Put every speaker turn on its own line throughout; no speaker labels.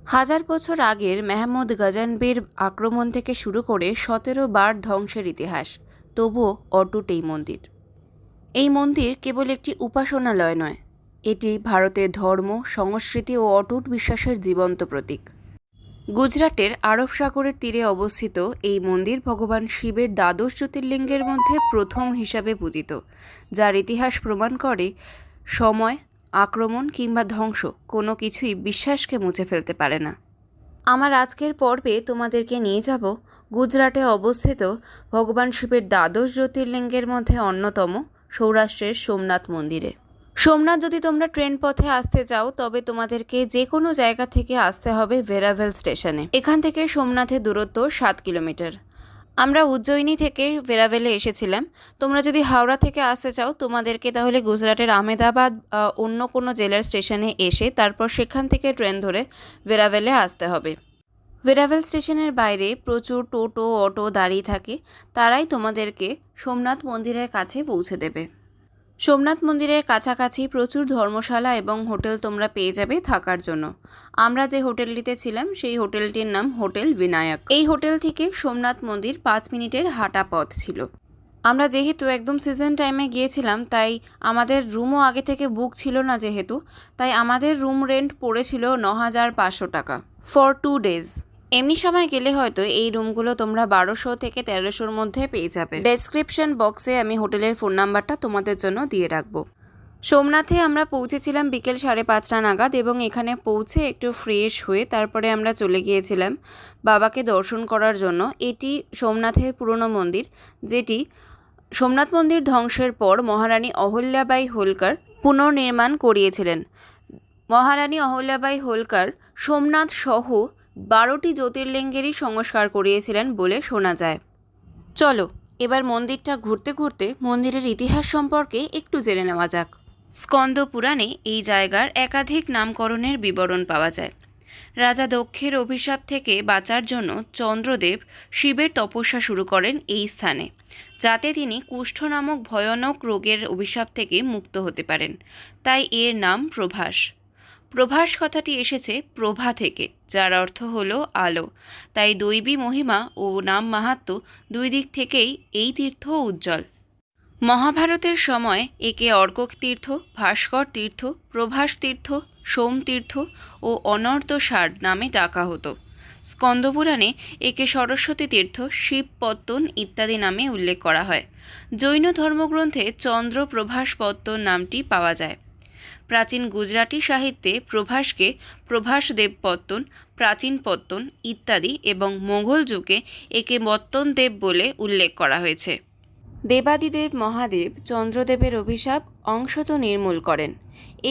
হাজার বছর আগের মেহমুদ গজনবির আক্রমণ থেকে শুরু করে ১৭ বার ধ্বংসের ইতিহাস, তবুও অটুট এই মন্দির। এই মন্দির কেবল একটি উপাসনালয় নয়, এটি ভারতের ধর্ম, সংস্কৃতি ও অটুট বিশ্বাসের জীবন্ত প্রতীক। গুজরাটের আরব সাগরের তীরে অবস্থিত এই মন্দির ভগবান শিবের দ্বাদশ জ্যোতির্লিঙ্গের মধ্যে প্রথম হিসাবে পূজিত, যার ইতিহাস প্রমাণ করে সময়, আক্রমণ কিংবা ধ্বংস কোনো কিছুই বিশ্বাসকে মুছে ফেলতে পারে না। আমার আজকের পর্বে তোমাদেরকে নিয়ে যাব গুজরাটে অবস্থিত ভগবান শিবের দ্বাদশ জ্যোতির্লিঙ্গের মধ্যে অন্যতম সৌরাষ্ট্রের সোমনাথ মন্দিরে। সোমনাথ যদি তোমরা ট্রেন পথে আসতে চাও তবে তোমাদেরকে যে কোনো জায়গা থেকে আসতে হবে ভেরাভেল স্টেশনে। এখান থেকে সোমনাথের দূরত্ব 7 কিলোমিটার। আমরা উজ্জয়িনী থেকে ভেরাভেলে এসেছিলাম। তোমরা যদি হাওড়া থেকে আসতে চাও তোমাদেরকে তাহলে গুজরাটের আহমেদাবাদ অন্য কোনো জেলার স্টেশনে এসে তারপর সেখান থেকে ট্রেন ধরে ভেরাভেলে আসতে হবে। ভেরাভেল স্টেশনের বাইরে প্রচুর টোটো, অটো দাঁড়িয়ে থাকে, তারাই তোমাদেরকে সোমনাথ মন্দিরের কাছে পৌঁছে দেবে। সোমনাথ মন্দিরের কাছাকাছি প্রচুর ধর্মশালা এবং হোটেল তোমরা পেয়ে যাবে থাকার জন্য। আমরা যে হোটেলটিতে ছিলাম সেই হোটেলটির নাম হোটেল বিনায়ক। এই হোটেল থেকে সোমনাথ মন্দির 5 মিনিটের হাঁটা পথ ছিল। আমরা যেহেতু একদম সিজন টাইমে গিয়েছিলাম তাই আমাদের রুমও আগে থেকে বুক ছিল না, যেহেতু তাই আমাদের রুম রেন্ট পড়েছিল ৯,৫০০ টাকা ফর 2 ডেজ। এমনি সময় গেলে হয়তো এই রুমগুলো তোমরা ১২০০ থেকে ১৩০০-র মধ্যে পেয়ে যাবে। ডেসক্রিপশন বক্সে আমি হোটেলের ফোন নাম্বারটা তোমাদের জন্য দিয়ে রাখবো। সোমনাথে আমরা পৌঁছেছিলাম বিকেল ৫:৩০ নাগাদ এবং এখানে পৌঁছে একটু ফ্রেশ হয়ে তারপরে আমরা চলে গিয়েছিলাম বাবাকে দর্শন করার জন্য। এটি সোমনাথের পুরনো মন্দির, যেটি সোমনাথ মন্দির ধ্বংসের পর মহারানী অহল্যাবাই হোলকার পুনর্নির্মাণ করিয়েছিলেন। মহারানী অহল্যাবাই হোলকার সোমনাথ সহ 12টি জ্যোতির্লিঙ্গেরই সংস্কার করিয়েছিলেন বলে শোনা যায়। চলো এবার মন্দিরটা ঘুরতে ঘুরতে মন্দিরের ইতিহাস সম্পর্কে একটু জেনে নেওয়া যাক। স্কন্দ পুরাণে এই জায়গার একাধিক নামকরণের বিবরণ পাওয়া যায়। রাজা দক্ষের অভিশাপ থেকে বাঁচার জন্য চন্দ্রদেব শিবের তপস্যা শুরু করেন এই স্থানে, যাতে তিনি কুষ্ঠ নামক ভয়ানক রোগের অভিশাপ থেকে মুক্ত হতে পারেন। তাই এর নাম প্রভাস। প্রভাস কথাটি এসেছে প্রভা থেকে, যার অর্থ হলো আলো। তাই দৈবী মহিমা ও নাম মাহাত্ম্য দুই দিক থেকেই এই তীর্থ উজ্জ্বল। মহাভারতের সময় একে অর্কক তীর্থ, ভাস্কর তীর্থ, প্রভাস তীর্থ, সোম তীর্থ ও অনর্তসার নামে ডাকা হতো। স্কন্দপুরাণে একে সরস্বতী তীর্থ, শিব পত্তন ইত্যাদি নামে উল্লেখ করা হয়। জৈন ধর্মগ্রন্থে চন্দ্র প্রভাস পত্তন নামটি পাওয়া যায়। প্রাচীন গুজরাটি সাহিত্যে প্রভাসকে প্রভাস দেব পত্তন, প্রাচীন পত্তন ইত্যাদি এবং মোগল যুগে একে মত্তন দেব বলে উল্লেখ করা হয়েছে। দেবাদিদেব মহাদেব চন্দ্রদেবের অভিশাপ অংশত নির্মূল করেন।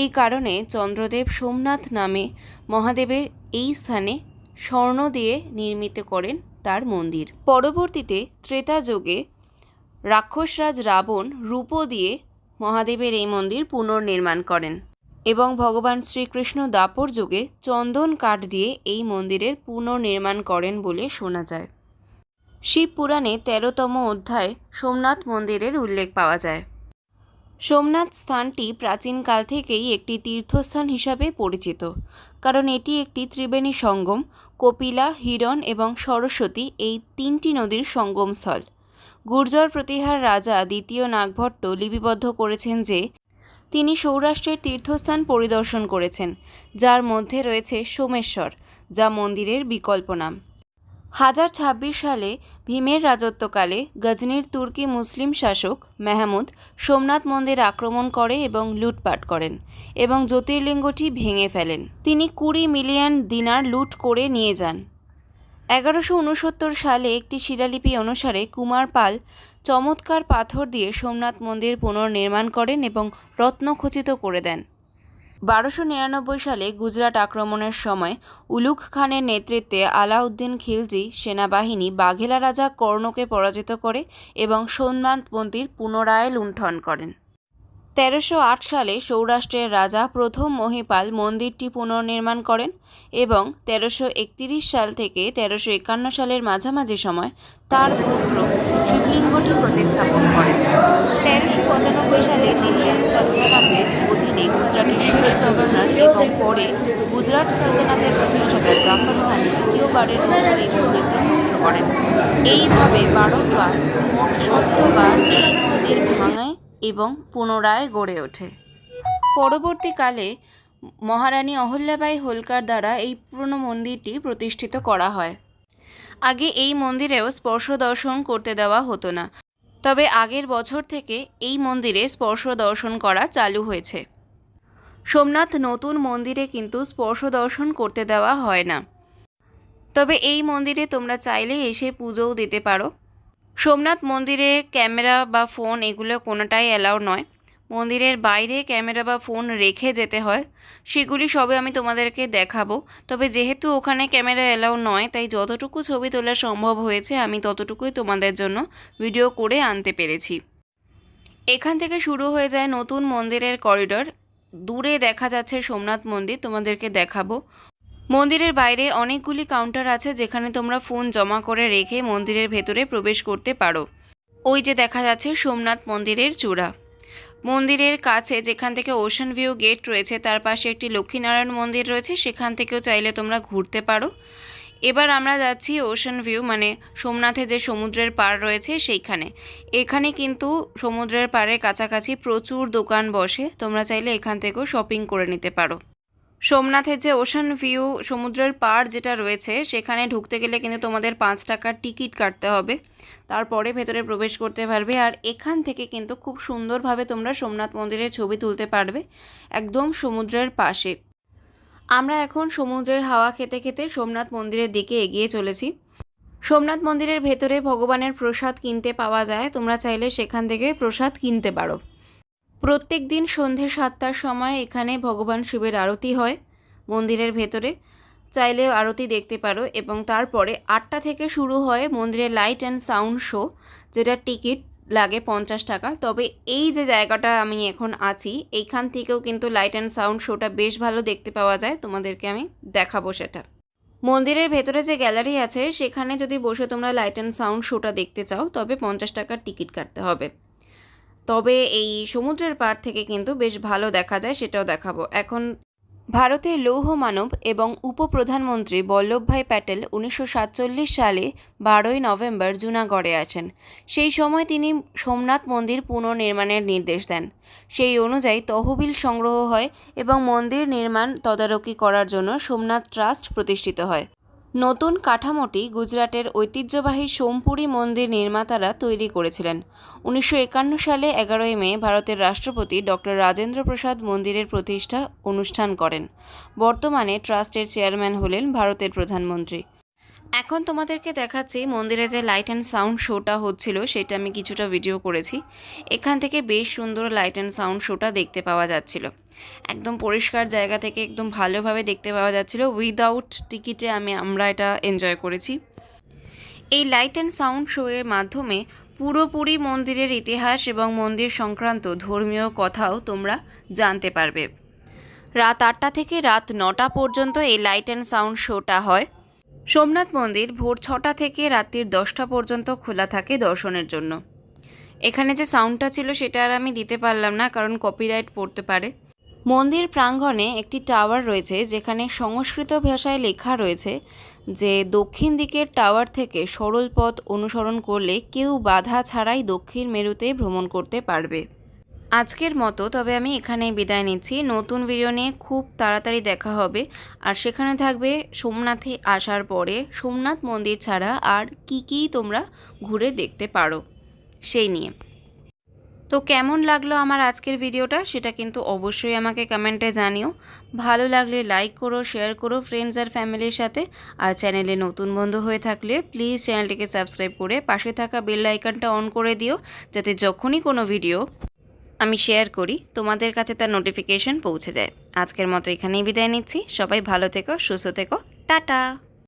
এই কারণে চন্দ্রদেব সোমনাথ নামে মহাদেবের এই স্থানে স্বর্ণ দিয়ে নির্মিত করেন তার মন্দির। পরবর্তীতে ত্রেতা যুগে রাক্ষসরাজ রাবণ রূপ দিয়ে মহাদেবের এই মন্দির পুনর্নির্মাণ করেন এবং ভগবান শ্রীকৃষ্ণ দ্বাপর যুগে চন্দন কাঠ দিয়ে এই মন্দিরের পুনর্নির্মাণ করেন বলে শোনা যায়। শিব পুরাণে ১৩তম অধ্যায়ে সোমনাথ মন্দিরের উল্লেখ পাওয়া যায়। সোমনাথ স্থানটি প্রাচীনকাল থেকেই একটি তীর্থস্থান হিসাবে পরিচিত, কারণ এটি একটি ত্রিবেণী সঙ্গম, কপিলা, হিরণ এবং সরস্বতী এই 3টি নদীর সঙ্গমস্থল। গুর্জর প্রতিহার রাজা দ্বিতীয় নাগভট্ট লিপিবদ্ধ করেছেন যে তিনি সৌরাষ্ট্রের তীর্থস্থান পরিদর্শন করেছেন, যার মধ্যে রয়েছে সোমেশ্বর, যা মন্দিরের বিকল্প নাম। 1026 সালে ভীমের রাজত্বকালে গজনির তুর্কি মুসলিম শাসক মেহমুদ সোমনাথ মন্দির আক্রমণ করে এবং লুটপাট করেন এবং জ্যোতির্লিঙ্গটি ভেঙে ফেলেন। তিনি 20 মিলিয়ন দিনার লুট করে নিয়ে যান। 1169 সালে একটি শিলালিপি অনুসারে কুমার পাল চমৎকার পাথর দিয়ে সোমনাথ মন্দির পুনর্নির্মাণ করেন এবং রত্নখচিত করে দেন। 1299 সালে গুজরাট আক্রমণের সময় উলুঘ খানের নেতৃত্বে আলাউদ্দিন খিলজি সেনাবাহিনী বাঘেলা রাজা কর্ণকে পরাজিত করে এবং সোমনাথ মন্দির পুনরায় লুণ্ঠন করেন। 1308 সালে সৌরাষ্ট্রের রাজা প্রথম মহিপাল মন্দিরটি পুনর্নির্মাণ করেন এবং 1331 সাল থেকে 1351 সালের মাঝামাঝি সময় তার পুত্র শিবলিঙ্গটি প্রতিস্থাপন করেন। 1395 সালে দিল্লির সালতানাতের অধীনে গুজরাটের শেষ গভর্নর এবং পরে গুজরাট সালতানাতের প্রতিষ্ঠাতা জাফর খান তৃতীয়বারের মতো এই মন্দিরটি ধ্বংস করেন। এইভাবে বারংবার মোট 17 বার এই মন্দির ভাঙায় এবং পুনরায় গড়ে ওঠে। পরবর্তীকালে মহারানী অহল্যাবাই হোলকার দ্বারা এই পুরনো মন্দিরটি প্রতিষ্ঠিত করা হয়। আগে এই মন্দিরেও স্পর্শ দর্শন করতে দেওয়া হতো না, তবে আগের বছর থেকে এই মন্দিরে স্পর্শ দর্শন করা চালু হয়েছে। সোমনাথ নতুন মন্দিরে কিন্তু স্পর্শ দর্শন করতে দেওয়া হয় না, তবে এই মন্দিরে তোমরা চাইলে এসে পুজোও দিতে পারো। সোমনাথ মন্দিরে ক্যামেরা বা ফোন এগুলো কোনোটাই অ্যালাউ নয়। মন্দিরের বাইরে ক্যামেরা বা ফোন রেখে যেতে হয়, সেগুলি সবে আমি তোমাদেরকে দেখাবো। তবে যেহেতু ওখানে ক্যামেরা অ্যালাউ নয়, তাই যতটুকু ছবি তোলা সম্ভব হয়েছে আমি ততটুকুই তোমাদের জন্য ভিডিও করে আনতে পেরেছি। এখান থেকে শুরু হয়ে যায় নতুন মন্দিরের করিডর। দূরে দেখা যাচ্ছে সোমনাথ মন্দির, তোমাদেরকে দেখাবো। মন্দিরের বাইরে অনেকগুলি কাউন্টার আছে যেখানে তোমরা ফোন জমা করে রেখে মন্দিরের ভেতরে প্রবেশ করতে পারো। ওই যে দেখা যাচ্ছে সোমনাথ মন্দিরের চূড়া। মন্দিরের কাছে যেখান থেকে ওশান ভিউ গেট রয়েছে তার পাশে একটি লক্ষ্মীনারায়ণ মন্দির রয়েছে, সেখান থেকেও চাইলে তোমরা ঘুরতে পারো। এবার আমরা যাচ্ছি ওশান ভিউ, মানে সোমনাথে যে সমুদ্রের পাড় রয়েছে সেইখানে। এখানে কিন্তু সমুদ্রের পাড়ের কাছাকাছি প্রচুর দোকান বসে, তোমরা চাইলে এখান থেকেও শপিং করে নিতে পারো। সোমনাথের যে ওশান ভিউ সমুদ্রের পাড় যেটা রয়েছে সেখানে ঢুকতে গেলে কিন্তু তোমাদের 5 টাকার টিকিট কাটতে হবে, তারপরে ভেতরে প্রবেশ করতে পারবে। আর এখান থেকে কিন্তু খুব সুন্দরভাবে তোমরা সোমনাথ মন্দিরের ছবি তুলতে পারবে একদম সমুদ্রের পাশে। আমরা এখন সমুদ্রের হাওয়া খেতে খেতে সোমনাথ মন্দিরের দিকে এগিয়ে চলেছি। সোমনাথ মন্দিরের ভেতরে ভগবানের প্রসাদ কিনতে পাওয়া যায়, তোমরা চাইলে সেখান থেকে প্রসাদ কিনতে পারো। প্রত্যেক দিন সন্ধে 7টার সময় এখানে ভগবান শিবের আরতি হয় মন্দিরের ভেতরে, চাইলে আরতি দেখতে পারো। এবং তারপরে 8টা থেকে শুরু হয় মন্দিরের লাইট অ্যান্ড সাউন্ড শো, যেটা টিকিট লাগে 50 টাকা। তবে এই যে জায়গাটা আমি এখন আছি এইখান থেকেও কিন্তু লাইট অ্যান্ড সাউন্ড শোটা বেশ ভালো দেখতে পাওয়া যায়, তোমাদেরকে আমি দেখাবো সেটা। মন্দিরের ভেতরে যে গ্যালারি আছে সেখানে যদি বসে তোমরা লাইট অ্যান্ড সাউন্ড শোটা দেখতে চাও তবে 50 টাকার টিকিট কাটতে হবে। তবে এই সমুদ্রের পাড় থেকে কিন্তু বেশ ভালো দেখা যায়, সেটাও দেখাবো। এখন ভারতের লৌহ মানব এবং উপপ্রধানমন্ত্রী বল্লভভাই প্যাটেল 1947 সালে 12ই নভেম্বর জুনাগড়ে আসেন। সেই সময় তিনি সোমনাথ মন্দির পুনর্নির্মাণের নির্দেশ দেন। সেই অনুযায়ী তহবিল সংগ্রহ হয় এবং মন্দির নির্মাণ তদারকি করার জন্য সোমনাথ ট্রাস্ট প্রতিষ্ঠিত হয়। নতুন কাঠামোটি গুজরাটের ঐতিহ্যবাহী সোমপুরি মন্দির নির্মাতারা তৈরি করেছিলেন। 1951 সালে 11ই মে ভারতের রাষ্ট্রপতি ডক্টর রাজেন্দ্র প্রসাদ মন্দিরের প্রতিষ্ঠা অনুষ্ঠান করেন। বর্তমানে ট্রাস্টের চেয়ারম্যান হলেন ভারতের প্রধানমন্ত্রী। এখন তোমাদেরকে দেখাচ্ছি মন্দিরে যে লাইট অ্যান্ড সাউন্ড শোটা হচ্ছিল সেটা আমি কিছুটা ভিডিও করেছি। এখান থেকে বেশ সুন্দর লাইট অ্যান্ড সাউন্ড শোটা দেখতে পাওয়া যাচ্ছিল। একদম পরিষ্কার জায়গা থেকে একদম ভালোভাবে দেখতে পাওয়া যাচ্ছিল। উইদাউট টিকিটে আমরা এটা এনজয় করেছি। এই লাইট অ্যান্ড সাউন্ড শো এর মাধ্যমে পুরোপুরি মন্দিরের ইতিহাস এবং মন্দির সংক্রান্ত ধর্মীয় কথাও তোমরা জানতে পারবে। রাত 8টা থেকে রাত 9টা পর্যন্ত এই লাইট অ্যান্ড সাউন্ড শোটা হয়। সোমনাথ মন্দির ভোর 6টা থেকে রাত্রির 10টা পর্যন্ত খোলা থাকে দর্শনের জন্য। এখানে যে সাউন্ডটা ছিল সেটা আর আমি দিতে পারলাম না, কারণ কপিরাইট পড়তে পারে। মন্দির প্রাঙ্গণে একটি টাওয়ার রয়েছে যেখানে সংস্কৃত ভাষায় লেখা রয়েছে যে দক্ষিণ দিকের টাওয়ার থেকে সরল পথ অনুসরণ করলে কেউ বাধা ছাড়াই দক্ষিণ মেরুতে ভ্রমণ করতে পারবে। আজকের মতো তবে আমি এখানেই বিদায় নিচ্ছি। নতুন ভিডিও নিয়ে খুব তাড়াতাড়ি দেখা হবে, আর সেখানে থাকবে সোমনাথে আসার পরে সোমনাথ মন্দির ছাড়া আর কি তোমরা ঘুরে দেখতে পারো সেই নিয়ে। তো কেমন লাগলো আমার আজকের ভিডিওটা সেটা কিন্তু অবশ্যই আমাকে কমেন্টে জানিও। ভালো লাগলে লাইক করো, শেয়ার করো ফ্রেন্ডস আর ফ্যামিলির সাথে। আর চ্যানেলে নতুন বন্ধু হয়ে থাকলে প্লিজ চ্যানেলটিকে সাবস্ক্রাইব করে পাশে থাকা বেল আইকনটা অন করে দিও, যাতে যখনই কোনো ভিডিও আমি শেয়ার করি তোমাদের কাছে তার নোটিফিকেশন পৌঁছে যায়। আজকের মতো এখানেই বিদায় নিচ্ছি। সবাই ভালো থেকো, সুস্থ থেকো, টাটা।